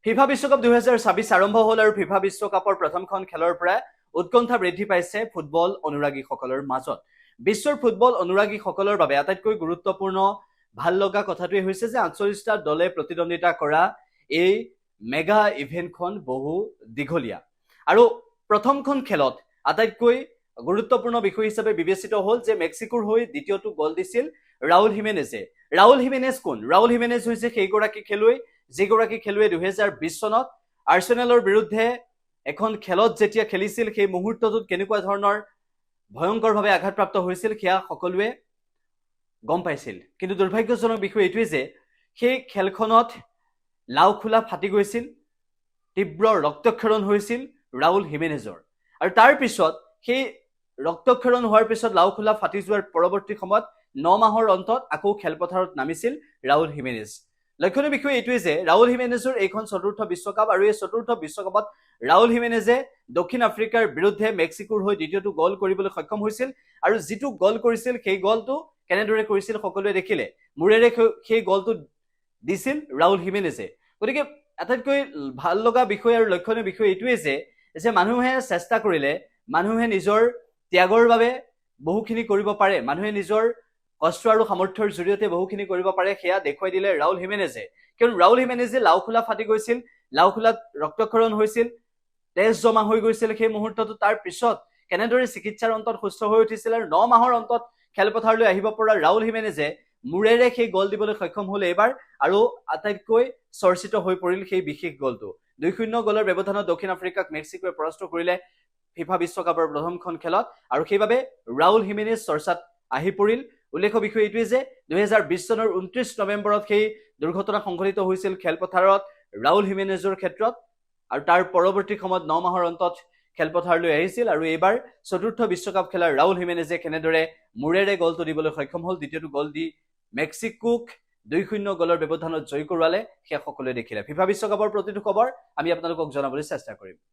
FIFA বিশ্বকাপ 2026 আৰম্ভ হ'ল আৰু ফিফা বিশ্বকাপৰ প্ৰথমখন খেলৰ পৰা উৎকণ্ঠা বৃদ্ধি পাইছে ফুটবল অনুৰাগীসকলৰ মাজত। বিশ্বৰ ফুটবল অনুৰাগীসকলৰ বাবে আটাইতকৈ গুৰুত্বপূৰ্ণ ভাল লগা কথাটোৱে হৈছে যে 48টা দলে প্ৰতিদ্বন্দ্বিতা কৰা এই মেগা ইভেণ্টখন বহু দীঘলীয়া। আৰু প্ৰথমখন খেলত আটাইতকৈ গুৰুত্বপূৰ্ণ বিষয় হিচাপে বিবেচিত হ'ল যে মেক্সিকোৰ হৈ দ্বিতীয়টো গ'ল দিছিল ৰাউল হিমেনেজে। ৰাউল হিমেনেজ কোন? ৰাউল হিমেনেজ হৈছে সেইগৰাকী খেলুৱৈ যিগৰাকী খেলুৱৈ 2020 চনত আৰ্চেনেলৰ বিৰুদ্ধে এখন খেলত যেতিয়া খেলিছিল সেই মুহূৰ্তটোত কেনেকুৱা ধৰণৰ ভয়ংকৰভাৱে আঘাতপ্ৰাপ্ত হৈছিল সেয়া সকলোৱে গম পাইছিল। কিন্তু দুৰ্ভাগ্যজনক বিষয় এইটোৱে যে সেই খেলখনত লাওখোলা ফাটি গৈছিল, তীব্ৰ ৰক্তক্ষৰণ হৈছিল ৰাউল হিমেনেজৰ। আৰু তাৰ পিছত সেই ৰক্তক্ষৰণ হোৱাৰ পিছত লাওখোলা ফাটি যোৱাৰ পৰৱৰ্তী সময়ত 9 মাহৰ অন্তত আকৌ খেলপথাৰত নামিছিল ৰাউল হিমেনেজ। লক্ষণীয় বিষয় এইটোৱে যে ৰাউল হিমেনেজৰ এইখন চতুৰ্থ বিশ্বকাপ আৰু এই চতুৰ্থ বিশ্বকাপত ৰাউল হিমেনেজে দক্ষিণ আফ্ৰিকাৰ বিৰুদ্ধে মেক্সিকোৰ হৈ দ্বিতীয়টো গ'ল কৰিবলৈ সক্ষম হৈছিল। আৰু যিটো গ'ল কৰিছিল সেই গ'লটো কেনেদৰে কৰিছিল সকলোৱে দেখিলে। মূৰেৰে সেই গ'লটো দিছিল ৰাউল হিমেনেজে। গতিকে আটাইতকৈ ভাল লগা বিষয় আৰু লক্ষণীয় বিষয় এইটোৱে যে মানুহে চেষ্টা কৰিলে, মানুহে নিজৰ ত্যাগৰ বাবে বহুখিনি কৰিব পাৰে, মানুহে নিজৰ কষ্ট আৰু সামৰ্থ্যৰ জৰিয়তে বহুখিনি কৰিব পাৰে, সেয়া দেখুৱাই দিলে ৰাউল হিমেনেজে। কিয়নো ৰাউল হিমেনেজে লাওখোলা ফাটি গৈছিল, লাওখোলাত ৰক্তক্ষৰণ হৈছিল, তেজ জমা হৈ গৈছিল সেই মুহূৰ্তটো। তাৰ পিছত কেনেদৰে চিকিৎসাৰ অন্তত সুস্থ হৈ উঠিছিল আৰু 9 মাহৰ অন্তত খেলপথাৰলৈ আহিব পৰা ৰাউল হিমেনেজে মূৰেৰে সেই গ'ল দিবলৈ সক্ষম হ'ল এইবাৰ। আৰু আটাইতকৈ চৰ্চিত হৈ পৰিল সেই বিশেষ গ'লটো। 2-0 গ'লৰ ব্যৱধানত দক্ষিণ আফ্ৰিকাক মেক্সিকোৱে পৰাস্ত কৰিলে ফিফা বিশ্বকাপৰ প্ৰথমখন খেলত, আৰু সেইবাবে ৰাউল হিমেনেজ চৰ্চাত আহি পৰিল। উল্লেখ্য বিষয় এইটোৱে যে 2020 চনৰ 29 নৱেম্বৰত সেই দুৰ্ঘটনা সংঘটিত হৈছিল খেলপথাৰত ৰাউল হিমেনেজৰ ক্ষেত্ৰত, আৰু তাৰ পৰৱৰ্তী সময়ত 9 মাহৰ অন্তত খেলপথাৰলৈ আহিছিল। আৰু এইবাৰ চতুৰ্থ বিশ্বকাপ খেলাৰ ৰাউল হিমেনেজে কেনেদৰে মূৰেৰে গ'লটো দিবলৈ সক্ষম হ'ল, দ্বিতীয়টো গ'ল দি মেক্সিকোক 2-0 গ'লৰ ব্যৱধানত জয় কৰোৱালে, সেয়া সকলোৱে দেখিলে। ফিফা বিশ্বকাপৰ প্ৰতিটো খবৰ আমি আপোনালোকক জনাবলৈ চেষ্টা কৰিম।